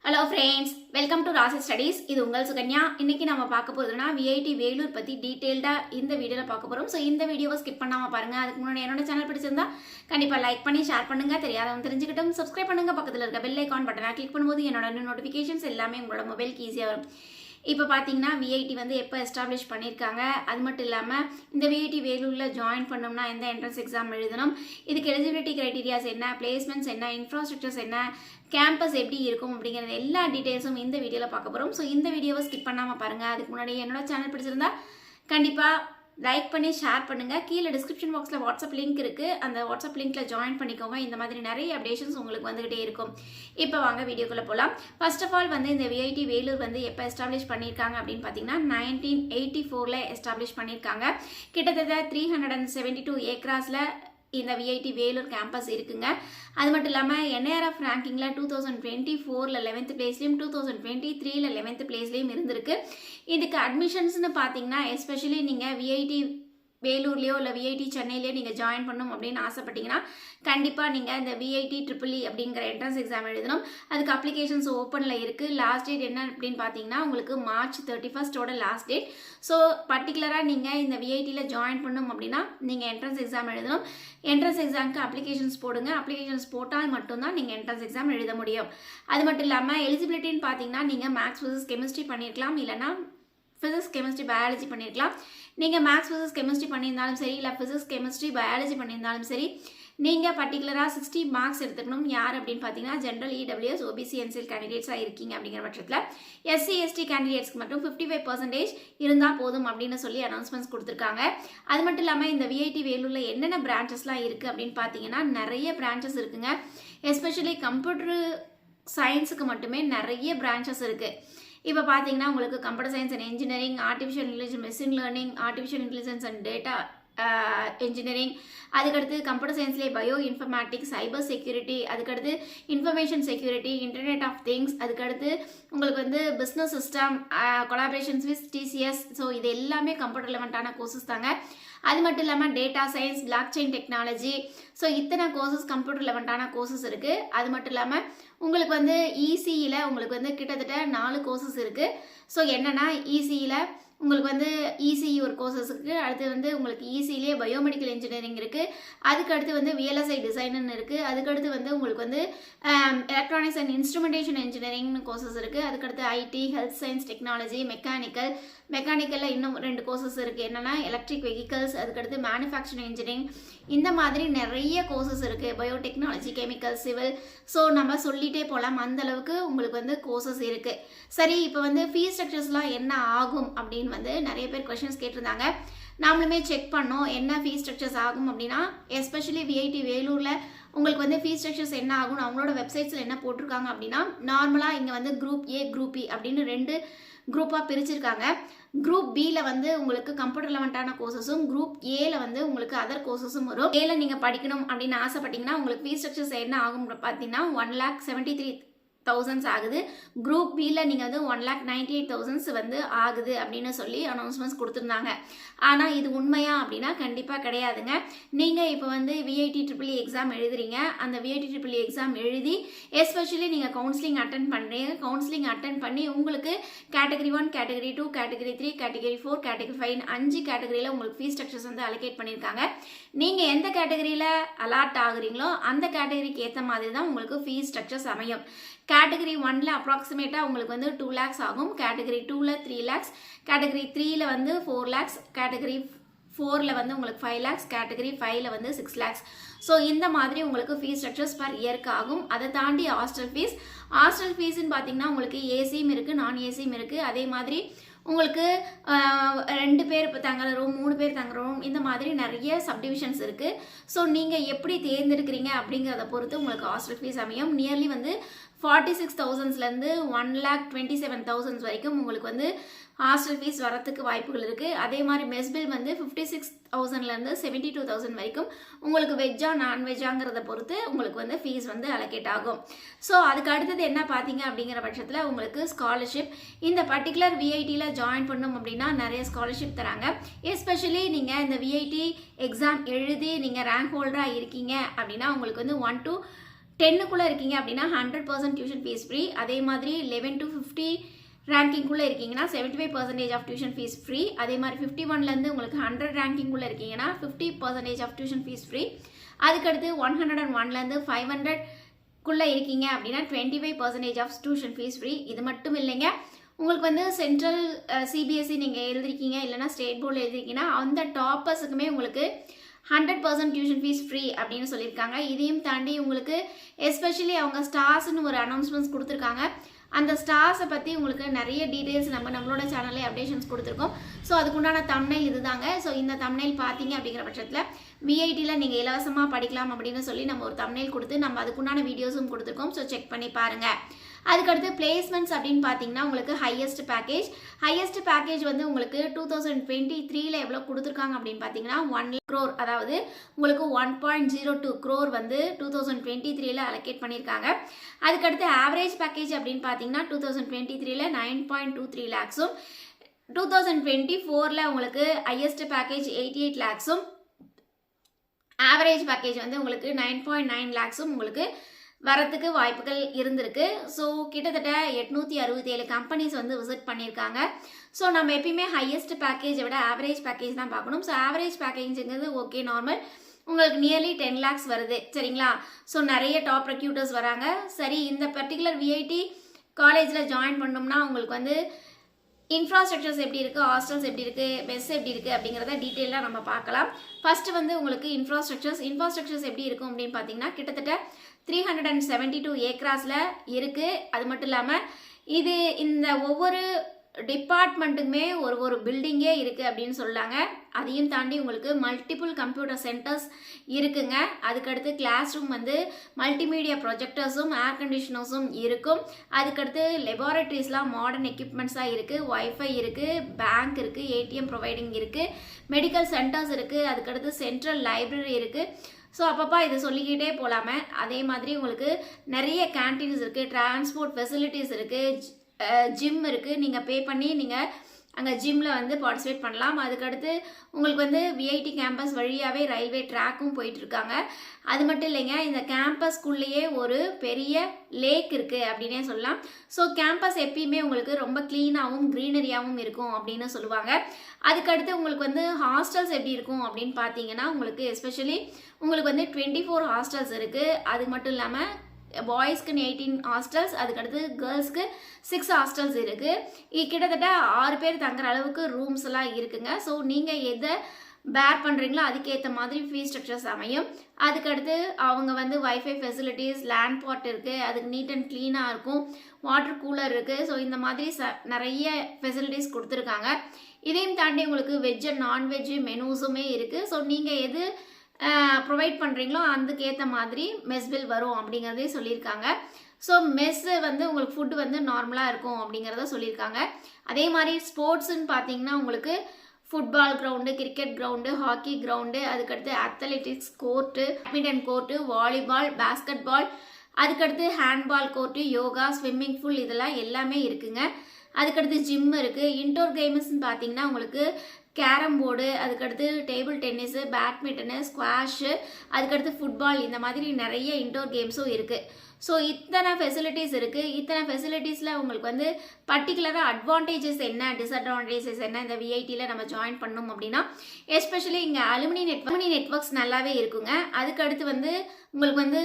Hello friends, welcome to ராசி studies. இது உங்கள் சுகன்யா. இன்னைக்கு நம்ம பார்க்க போகிறதுனா விஐடி வேலூர் பற்றி டீட்டெயில்டாக இந்த வீடியோவில் பார்க்க போகிறோம். ஸோ இந்த வீடியோவை ஸ்கிப் பண்ணாமல் பாருங்கள். அதுக்கு முன்னாடி என்னோட சேனல் பிடிச்சிருந்தா கண்டிப்பாக லைக் பண்ணி ஷேர் பண்ணுங்கள். தெரியாதவங்க தெரிஞ்சுக்கிட்டும் சப்ஸ்கிரைப் பண்ணுங்கள். பக்கத்தில் இருக்க பெல் ஐக்கான் பட்டனை கிளிக் பண்ணும்போது என்னோட நோட்டிஃபிகேஷன்ஸ் எல்லாமே உங்களோட மொபைலுக்கு ஈஸியாக வரும். இப்போ பார்த்தீங்கன்னா விஐடி வந்து எப்போ எஸ்டாப்ளிஷ் பண்ணியிருக்காங்க, அது மட்டும் இல்லாமல் இந்த விஐடி வேலூரில் ஜாயின் பண்ணோம்னா எந்த என்ட்ரன்ஸ் எக்ஸாம் எழுதணும், இதுக்கு எலிஜிபிலிட்டி க்ரைட்டீரியாஸ் என்ன, பிளேஸ்மெண்ட்ஸ் என்ன, இன்ஃப்ராஸ்ட்ரக்சர்ஸ் என்ன, கேம்பஸ் எப்படி இருக்கும் அப்படிங்கிறது எல்லா டீட்டெயில்ஸும் இந்த வீடியோவில் பார்க்க போகிறோம். ஸோ இந்த வீடியோவை ஸ்கிப் பண்ணாமல் பாருங்கள். அதுக்கு முன்னாடி என்னோட சேனல் பிடிச்சிருந்தா கண்டிப்பாக லைக் பண்ணி ஷேர் பண்ணுங்கள். கீழே டிஸ்கிரிப்ஷன் பாக்ஸில் வாட்ஸ்அப் லிங்க் இருக்குது. அந்த வாட்ஸ்அப் லிங்க்கில் ஜாயின் பண்ணிக்கோங்க. இந்த மாதிரி நிறைய அப்டேஷன்ஸ் உங்களுக்கு வந்துகிட்டே இருக்கும். இப்போ வாங்க வீடியோக்குள்ளே போகலாம். ஃபர்ஸ்ட் ஆஃப் ஆல் வந்து இந்த விஐடி வேலூர் வந்து எப்போ எஸ்டாப்ளிஷ் பண்ணியிருக்காங்க அப்படின்னு பார்த்தீங்கன்னா 1984 எஸ்டாப்ளிஷ் பண்ணியிருக்காங்க. கிட்டத்தட்ட 372 ஏக்கராஸில் இந்த விஐடி வேலூர் கேம்பஸ் இருக்குங்க. அது மட்டும் இல்லாமல் என்ஏஆர்எஃப் ரேங்கிங்கில் 2024 11th பிளேஸ்லையும் 2023 11th பிளேஸ்லையும் இருந்திருக்கு. இதுக்கு அட்மிஷன்ஸ்னு பார்த்தீங்கன்னா எஸ்பெஷலி நீங்கள் விஐடி வேலூர்லேயோ இல்லை விஐடி சென்னையிலையோ நீங்கள் ஜாயின் பண்ணணும் அப்படின்னு ஆசைப்பட்டீங்கன்னா கண்டிப்பாக நீங்கள் இந்த விஐடி EEE அப்படிங்கிற என்ட்ரன்ஸ் எக்ஸாம் எழுதணும். அதுக்கு அப்ளிகேஷன்ஸ் ஓப்பனில் இருக்குது. லாஸ்ட் டேட் என்ன அப்படின்னு பார்த்தீங்கன்னா உங்களுக்கு March 31st last date. So பர்டிகுலராக நீங்கள் இந்த விஐடியில் ஜாயின் பண்ணணும் அப்படின்னா நீங்கள் என்ட்ரன்ஸ் எக்ஸாம் எழுதணும். என்ட்ரன்ஸ் எக்ஸாமுக்கு அப்ளிகேஷன்ஸ் போடுங்க. அப்ளிகேஷன்ஸ் போட்டால் மட்டும்தான் நீங்கள் என்ட்ரன்ஸ் எக்ஸாம் எழுத முடியும். அது மட்டும் இல்லாமல் எலிஜிபிலிட்டின்னு பார்த்தீங்கன்னா நீங்கள் மேக்ஸ் ஃபிசிக்ஸ் கெமிஸ்ட்ரி பண்ணியிருக்கலாம், இல்லைனா ஃபிசிக்ஸ் கெமிஸ்ட்ரி பயாலஜி பண்ணியிருக்கலாம். நீங்கள் மேக்ஸ் ஃபிசிக்ஸ் கெமிஸ்ட்ரி பண்ணியிருந்தாலும் சரி, இல்லை ஃபிசிக்ஸ் கெமிஸ்ட்ரி பயாலஜி பண்ணியிருந்தாலும் சரி, நீங்கள் பர்டிகுலராக 60 மார்க்ஸ் எடுத்துக்கணும். யார் அப்படின்னு பார்த்தீங்கன்னா ஜென்ரல், EWS, OBC, NCL கேண்டிடேட்ஸாக இருக்கீங்க அப்படிங்கிற பட்சத்தில் SC ST கேண்டிடேட்ஸ்க்கு மட்டும் 55% இருந்தால் போதும் அப்படின்னு சொல்லி அனௌன்ஸ்மெண்ட்ஸ் கொடுத்துருக்காங்க. அது மட்டும் இல்லாமல் இந்த விஐடி வேலூரில் என்னென்ன பிரான்ச்சஸ்லாம் இருக்குது அப்படின்னு பார்த்தீங்கன்னா நிறைய பிரான்ச்சஸ் இருக்குங்க. எஸ்பெஷலி கம்ப்யூட்டர் சயின்ஸுக்கு மட்டுமே நிறைய பிரான்ச்சஸ் இருக்குது. இப்போ பார்த்தீங்கன்னா உங்களுக்கு computer science and engineering, artificial intelligence machine learning, artificial intelligence and data engineering, அதுக்கடுத்து கம்ப்யூட்டர் சயின்ஸ்லேயே பயோ இன்ஃபர்மேட்டிக்ஸ், சைபர் செக்யூரிட்டி, அதுக்கடுத்து information security, internet of things, அதுக்கடுத்து உங்களுக்கு வந்து business system, collaborations with TCS. So இது எல்லாமே கம்ப்யூட்டர் ரிலவெண்ட்டான கோர்சஸ் தாங்க. அது மட்டும் இல்லாமல் data science, blockchain technology, so இத்தனை கோர்சஸ் கம்ப்யூட்டர் ரிலவெண்ட்டான கோர்சஸ் இருக்குது. அது மட்டும் இல்லாமல் உங்களுக்கு வந்து இசியில் உங்களுக்கு வந்து கிட்டத்தட்ட 4 கோர்சஸ் இருக்குது. ஸோ என்னென்னா இசியில் உங்களுக்கு வந்து இசிஇ ஒரு கோர்சஸ் இருக்குது. அடுத்து வந்து உங்களுக்கு இசியிலே பயோமெடிக்கல் இன்ஜினியரிங் இருக்குது. அதுக்கடுத்து வந்து VLSI டிசைனர்னு இருக்குது. அதுக்கடுத்து வந்து உங்களுக்கு வந்து எலக்ட்ரானிக்ஸ் அண்ட் இன்ஸ்ட்ருமெண்டேஷன் இன்ஜினியரிங்னு கோர்சஸ் இருக்குது. அதுக்கடுத்து ஐடி, ஹெல்த் சயின்ஸ், டெக்னாலஜி, மெக்கானிக்கலில் இன்னும் 2 கோர்சஸ் இருக்குது. என்னென்னா எலக்ட்ரிக் வெஹிக்கல்ஸ், அதுக்கடுத்து மேனுஃபேக்சரிங் இன்ஜினியரிங், இந்த மாதிரி நிறைய கோர்சஸ் இருக்குது. Biotechnology, chemical, civil. ஸோ நம்ம சொல்லிகிட்டே போகலாம், அந்தளவுக்கு உங்களுக்கு வந்து கோர்சஸ் இருக்குது. சரி, இப்போ வந்து ஃபீஸ் ஸ்ட்ரக்சர்ஸ்லாம் என்ன ஆகும் அப்படின்னு வந்து நிறைய பேர் கொஸ்டின்ஸ் கேட்டிருந்தாங்க. நாமளுமே செக் பண்ணோம் என்ன ஃபீஸ் ஸ்ட்ரக்சர்ஸ் ஆகும் அப்படின்னா, எஸ்பெஷலி விஐடி வேலூரில் உங்களுக்கு வந்து ஃபீஸ் ஸ்ட்ரக்சர்ஸ் என்ன ஆகும் அவங்களோட வெப்சைட்ஸில் என்ன போட்டிருக்காங்க அப்படின்னா, நார்மலாக இங்கே வந்து குரூப் A, குரூப் B அப்படின்னு 2 குரூப்பாக பிரிச்சிருக்காங்க. குரூப் Bயில் வந்து உங்களுக்கு கம்ப்யூட்டர் ரிலவெண்ட்டான கோர்சஸும், குரூப் Aல வந்து உங்களுக்கு அதர் கோர்சஸும் வரும். Aல நீங்கள் படிக்கணும் அப்படின்னு ஆசைப்பட்டீங்கன்னா உங்களுக்கு ஃபீஸ் ஸ்ட்ரக்சர்ஸ் என்ன ஆகும் பார்த்தீங்கன்னா 1,73,000 ஆகுது. குரூப் Bயில் நீங்கள் வந்து 1,98,000 வந்து ஆகுது அப்படின்னு சொல்லி அனௌன்ஸ்மெண்ட்ஸ் கொடுத்துருந்தாங்க. ஆனால் இது உண்மையா அப்படின்னா கண்டிப்பாக கிடையாதுங்க. நீங்கள் இப்போ வந்து விஐடி EEE எக்ஸாம் எழுதுறீங்க. அந்த விஐடி EEE எக்ஸாம் எழுதி எஸ்பெஷலி நீங்கள் கவுன்சிலிங் அட்டன் பண்ணுறீங்க. கவுன்சிலிங் அட்டன் பண்ணி உங்களுக்கு category 1, category 2, category 3, category 4, category 5 5 கேட்டகரியில் உங்களுக்கு ஃபீஸ் ஸ்ட்ரக்சர்ஸ் வந்து அலோகேட் பண்ணியிருக்காங்க. நீங்கள் எந்த கேட்டகரியில் அலாட் ஆகுறீங்களோ அந்த கேட்டகரிக்கு ஏற்ற மாதிரி தான் உங்களுக்கு ஃபீஸ் ஸ்ட்ரக்சர்ஸ் அமையும். கேட்டகரி 1ல் அப்ராக்சிமேட்டாக உங்களுக்கு வந்து 2 lakhs ஆகும். கேட்டகரி 2ல் 3 lakhs, கேட்டகரி 3ல் வந்து 4 lakhs, கேட்டகரி 4ல் வந்து உங்களுக்கு 5 lakhs, கேட்டகரி 5ல் வந்து 6 lakhs. ஸோ இந்த மாதிரி உங்களுக்கு ஃபீஸ் ஸ்ட்ரக்சர்ஸ் பர் இயர்க்கு ஆகும். அதை தாண்டி ஹாஸ்டல் ஃபீஸ்ன்னு பார்த்தீங்கன்னா உங்களுக்கு ஏசியும் இருக்குது, நான் ஏசியும் இருக்குது. அதே மாதிரி உங்களுக்கு 2 பேர் தங்குற ரூம், 3 பேர் தங்குற ரூம், இந்த மாதிரி நிறைய சப்டிவிஷன்ஸ் இருக்குது. ஸோ நீங்கள் எப்படி தேர்ந்தெடுக்கிறீங்க அப்படிங்கிறத பொறுத்து உங்களுக்கு ஹாஸ்டல் ஃபீஸ் அமையும். நியர்லி வந்து 46,000லேருந்து 1,27,000 வரைக்கும் உங்களுக்கு வந்து ஹாஸ்டல் ஃபீஸ் வரத்துக்கு வாய்ப்புகள் இருக்குது. அதே மாதிரி மெஸ் பில் வந்து 56,000லேருந்து 72,000 வரைக்கும் உங்களுக்கு வெஜ்ஜா நான்வெஜ்ஜாங்கிறத பொறுத்து உங்களுக்கு வந்து ஃபீஸ் வந்து அலோகேட் ஆகும். ஸோ அதுக்கு அடுத்தது என்ன பார்த்தீங்க அப்படிங்கிற பட்சத்தில் உங்களுக்கு ஸ்காலர்ஷிப். இந்த பர்டிகுலர் விஐடியில் ஜாயின் பண்ணணும் அப்படின்னா நிறைய ஸ்காலர்ஷிப் தராங்க. எஸ்பெஷலி நீங்கள் இந்த விஐடி எக்ஸாம் எழுதி நீங்கள் ரேங்க் ஹோல்டராக இருக்கீங்க அப்படின்னா உங்களுக்கு வந்து 1 to 10க்குள்ளே இருக்கீங்க அப்படின்னா 100% டியூஷன் ஃபீஸ் ஃப்ரீ. அதே மாதிரி 11 to 50 ரேங்கிங்குள்ளே இருக்கீங்கன்னா 75% ஆஃப் டியூஷன் ஃபீஸ் ஃப்ரீ. அதே மாதிரி 51லேருந்து உங்களுக்கு 100 ரேங்கிங்குள்ளே இருக்கீங்கன்னா 50% ஆஃப் டியூஷன் ஃபீஸ் ஃப்ரீ. அதுக்கடுத்து 101லேருந்து 500க்குள்ளே இருக்கீங்க அப்படின்னா 25% ஆஃப் டியூஷன் ஃபீஸ் ஃப்ரீ. இது மட்டும் இல்லைங்க, உங்களுக்கு வந்து சென்ட்ரல் சிபிஎஸ்சி நீங்கள் எழுதிருக்கீங்க இல்லைனா ஸ்டேட் போர்டில் எழுதிருக்கீங்கன்னா அந்த டாப்பர்ஸுக்குமே உங்களுக்கு 100% டியூஷன் ஃபீஸ் ஃப்ரீ அப்படின்னு சொல்லியிருக்காங்க. இதையும் தாண்டி உங்களுக்கு எஸ்பெஷலி அவங்க ஸ்டார்ஸ்னு ஒரு அனௌன்ஸ்மெண்ட்ஸ் கொடுத்துருக்காங்க. அந்த ஸ்டார்ஸை பற்றி உங்களுக்கு நிறைய டீட்டெயில்ஸ் நம்மளோட சேனல்லே அப்டேஷன்ஸ் கொடுத்துருக்கோம். ஸோ அதுக்குண்டான தம்ப்நெயில் இதுதாங்க. ஸோ இந்த தம்ப்நெயில் பார்த்தீங்க அப்படிங்கிற பட்சத்தில் விஐடியில் நீங்கள் இலவசமாக படிக்கலாம் அப்படின்னு சொல்லி நம்ம ஒரு தம்ப்நெயில் கொடுத்து நம்ம அதுக்குண்டான வீடியோஸும் கொடுத்துருக்கோம். ஸோ செக் பண்ணி பாருங்கள். அதுக்கடுத்து பிளேஸ்மெண்ட்ஸ் அப்படின்னு பார்த்தீங்கன்னா உங்களுக்கு ஹையஸ்ட் பேக்கேஜ் வந்து உங்களுக்கு 2023 எவ்வளோ கொடுத்துருக்காங்க அப்படின்னு பார்த்தீங்கன்னா 1 crore, அதாவது உங்களுக்கு 1.02 crore வந்து 2023 அலோகேட் பண்ணியிருக்காங்க. அதுக்கடுத்து ஆவரேஜ் பேக்கேஜ் அப்படின்னு பார்த்தீங்கன்னா 2023 9.23 lakhs-உம் 2024 உங்களுக்கு ஹையஸ்ட் பேக்கேஜ் 88 lakhs-உம் ஆவரேஜ் பேக்கேஜ் வந்து உங்களுக்கு 9.9 lakhs-உம் உங்களுக்கு வரத்துக்கு வாய்ப்புகள் இருந்திருக்கு. ஸோ கிட்டத்தட்ட 867 கம்பெனிஸ் வந்து விசிட் பண்ணியிருக்காங்க. ஸோ நம்ம எப்பயுமே ஹையஸ்ட் பேக்கேஜை விட ஆவரேஜ் பேக்கேஜ் தான் பார்க்கணும். ஸோ ஆவரேஜ் பேக்கேஜுங்கிறது ஓகே நார்மல், உங்களுக்கு நியர்லி 10 lakhs வருது சரிங்களா. ஸோ நிறைய டாப் ரெக்ரூட்டர்ஸ் வராங்க. சரி, இந்த பர்டிகுலர் விஐடி காலேஜில் ஜாயின் பண்ணோம்னா உங்களுக்கு வந்து இன்ஃப்ராஸ்ட்ரக்சர்ஸ் எப்படி இருக்குது, ஹாஸ்டல்ஸ் எப்படி இருக்குது, மெஸ் எப்படி இருக்குது அப்படிங்கிறத டீட்டெயிலாக நம்ம பார்க்கலாம். ஃபஸ்ட்டு வந்து உங்களுக்கு இன்ஃப்ராஸ்ட்ரக்சர்ஸ் எப்படி இருக்கும் அப்படின்னு பார்த்தீங்கன்னா கிட்டத்தட்ட 372 ஏக்கராஸில் இருக்குது. அது மட்டும் இல்லாமல் இந்த ஒவ்வொரு டிபார்ட்மெண்ட்டுக்குமே ஒரு பில்டிங்கே இருக்குது அப்படின்னு சொல்லாங்க. அதையும் தாண்டி உங்களுக்கு மல்டிபிள் கம்ப்யூட்டர் சென்டர்ஸ் இருக்குங்க. அதுக்கடுத்து கிளாஸ் ரூம் வந்து மல்டிமீடியா ப்ரொஜெக்டர்ஸும் ஏர் கண்டிஷனர்ஸும் இருக்கும். அதுக்கடுத்து லெபார்டரிஸ்லாம் மாடர்ன் எக்யூப்மெண்ட்ஸாக இருக்குது, வைஃபை இருக்குது, பேங்க் இருக்குது, ஏடிஎம் ப்ரொவைடிங் இருக்குது, மெடிக்கல் சென்டர்ஸ் இருக்குது, அதுக்கடுத்து சென்ட்ரல் லைப்ரரி இருக்குது. ஸோ அப்பப்பா இதை சொல்லிக்கிட்டே போகலாமே. அதே மாதிரி உங்களுக்கு நிறைய கேன்டீன்ஸ் இருக்குது, டிரான்ஸ்போர்ட் ஃபெசிலிட்டிஸ் இருக்குது, ஜிம் இருக்குது. நீங்கள் பே பண்ணி நீங்கள் அங்கே ஜிம்மில் வந்து பார்ட்டிசிபேட் பண்ணலாம். அதுக்கடுத்து உங்களுக்கு வந்து விஐடி கேம்பஸ் வழியாகவே ரயில்வே ட்ராக்கும் போயிட்டுருக்காங்க. அது மட்டும் இல்லைங்க, இந்த கேம்பஸ்க்குள்ளேயே ஒரு பெரிய லேக் இருக்குது அப்படின்னே சொல்லலாம். ஸோ கேம்பஸ் எப்பயுமே உங்களுக்கு ரொம்ப க்ளீனாகவும் க்ரீனரியாகவும் இருக்கும் அப்படின்னு சொல்லுவாங்க. அதுக்கடுத்து உங்களுக்கு வந்து ஹாஸ்டல்ஸ் எப்படி இருக்கும் அப்படின்னு பார்த்தீங்கன்னா உங்களுக்கு எஸ்பெஷலி உங்களுக்கு வந்து 24 ஹாஸ்டல்ஸ் இருக்குது. அது மட்டும் இல்லாமல் பாய்ஸ்க்கு 18 ஹாஸ்டல்ஸ், அதுக்கடுத்து கேர்ள்ஸ்க்கு 6 ஹாஸ்டல்ஸ் இருக்குது. கிட்டத்தட்ட 6 பேர் தங்குற அளவுக்கு ரூம்ஸ் எல்லாம் இருக்குங்க. ஸோ நீங்கள் எதை பேர் பண்ணுறீங்களோ அதுக்கேற்ற மாதிரி ஃபீஸ் ஸ்ட்ரக்சர்ஸ் அமையும். அதுக்கடுத்து அவங்க வந்து வைஃபை ஃபெசிலிட்டிஸ், லேண்ட் பாட் இருக்குது, அதுக்கு நீட் அண்ட் க்ளீனாக இருக்கும், வாட்டர் கூலர் இருக்குது. ஸோ இந்த மாதிரி நிறைய ஃபெசிலிட்டிஸ் கொடுத்துருக்காங்க. இதையும் தாண்டி உங்களுக்கு வெஜ் அண்ட் நான்வெஜ் மெனூஸுமே இருக்குது. ஸோ நீங்கள் எது ப்ரொவைட் பண்ணுறீங்களோ அதுக்கேற்ற மாதிரி மெஸ் பில் வரும் அப்படிங்கிறதே சொல்லியிருக்காங்க. ஸோ மெஸ்ஸு வந்து உங்களுக்கு ஃபுட்டு வந்து நார்மலாக இருக்கும் அப்படிங்கிறத சொல்லியிருக்காங்க. அதே மாதிரி ஸ்போர்ட்ஸுன்னு பார்த்தீங்கன்னா உங்களுக்கு football ground, cricket ground, hockey ground, அதுக்கடுத்து athletics court, badminton court, volleyball, basketball, அதுக்கடுத்து handball court, yoga, swimming pool இதெல்லாம் எல்லாமே இருக்குங்க. அதுக்கடுத்து ஜிம் இருக்குது. இன்டோர் கேம்ஸ்ன்னு பார்த்தீங்கன்னா உங்களுக்கு கேரம் போர்டு, அதுக்கடுத்து டேபிள் டென்னிஸு, பேட்மிண்டனு, ஸ்குவாஷு, அதுக்கடுத்து ஃபுட்பால், இந்த மாதிரி நிறைய இன்டோர் கேம்ஸும் இருக்குது. ஸோ இத்தனை ஃபெசிலிட்டிஸ் இருக்குது. இத்தனை ஃபெசிலிட்டிஸில் உங்களுக்கு வந்து பர்டிகுலராக அட்வான்டேஜஸ் என்ன, டிஸ்அட்வான்டேஜஸ் என்ன இந்த விஐடியில் நம்ம ஜாயின் பண்ணோம் அப்படின்னா எஸ்பெஷலி இங்கே அலுமினி நெட்வொர்க்ஸ் நல்லாவே இருக்குங்க. அதுக்கடுத்து வந்து உங்களுக்கு வந்து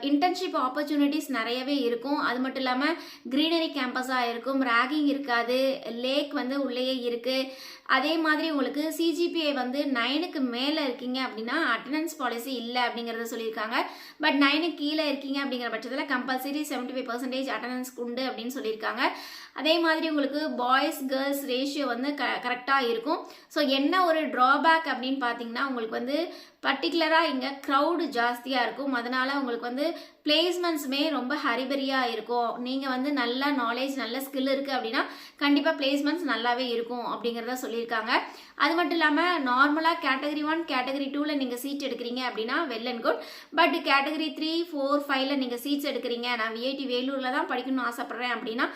இன்டர்ன்ஷிப் ஆப்பர்ச்சுனிட்டிஸ் நிறையவே இருக்கும். அது மட்டும் இல்லாமல் க்ரீனரி கேம்பஸாக இருக்கும், ரேகிங் இருக்காது, லேக் வந்து உள்ளேயே இருக்குது. அதே மாதிரி உங்களுக்கு சிஜிபிஐ வந்து 9க்கு மேலே இருக்கீங்க அப்படின்னா அட்டண்டன்ஸ் பாலிசி இல்லை அப்படிங்கிறத சொல்லியிருக்காங்க. பட் 9க்கு கீழே இருக்கீங்க அப்படிங்கிற பட்சத்தில் கம்பல்சரி 75% அட்டண்டன்ஸ் உண்டு அப்படின்னு சொல்லியிருக்காங்க. அதே மாதிரி உங்களுக்கு பாய்ஸ் கேர்ள்ஸ் ரேஷியோ வந்து கரெக்டாக இருக்கும். ஸோ என்ன ஒரு ட்ராபேக் அப்படின்னு பார்த்தீங்கன்னா உங்களுக்கு வந்து பர்டிகுலராக இங்கே க்ரௌடு ஜாஸ்தியாக இருக்கும். அதனால் உங்களுக்கு வந்து பிளேஸ்மெண்ட்ஸுமே ரொம்ப ஹரிபரியாக இருக்கும். நீங்கள் வந்து நல்ல நாலேஜ், நல்ல ஸ்கில் இருக்குது அப்படின்னா கண்டிப்பாக பிளேஸ்மெண்ட்ஸ் நல்லாவே இருக்கும் அப்படிங்கிறத சொல்லியிருக்காங்க. அது மட்டும் இல்லாமல் நார்மலாக கேட்டகரி 1 கேட்டகரி 2ல் நீங்கள் சீட் எடுக்கிறீங்க அப்படின்னா well and good. But category 3, 4, 5ல் நீங்கள் சீட்ஸ் எடுக்கிறீங்க, நான் விஐடி வேலூரில் தான் படிக்கணும்னு ஆசைப்பட்றேன் அப்படின்னா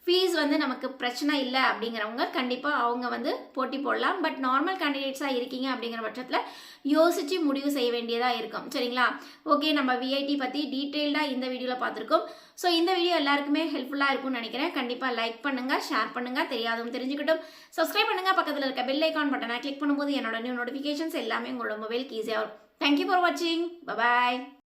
ஃபீஸ் வந்து நமக்கு பிரச்சனை இல்லை அப்படிங்கிறவங்க கண்டிப்பாக அவங்க வந்து போட்டி போடலாம். பட் நார்மல் கேண்டிடேட்ஸாக இருக்கீங்க அப்படிங்கிற பட்சத்தில் யோசித்து முடிவு செய்ய வேண்டியதாக இருக்கும். சரிங்களா? ஓகே, நம்ம விஐடி பற்றி டீட்டெயில்டாக இந்த வீடியோவில் பார்த்துருக்கோம். ஸோ இந்த வீடியோ எல்லாருக்குமே ஹெல்ப்ஃபுல்லாக இருக்கும்னு நினைக்கிறேன். கண்டிப்பாக லைக் பண்ணுங்கள், ஷேர் பண்ணுங்கள், தெரியாதவங்க தெரிஞ்சுக்கிட்டும். சப்ஸ்கிரைப் பண்ணுங்கள், பக்கத்தில் இருக்க பெல் ஐக்கான் பட்டனை கிளிக் பண்ணும்போது என்னோட நியூ நோட்டிஃபிகேஷன்ஸ் எல்லாமே உங்களோட மொபைலுக்கு ஈஸியாக வரும். தேங்க்யூ ஃபார் வாட்சிங். பபாய்.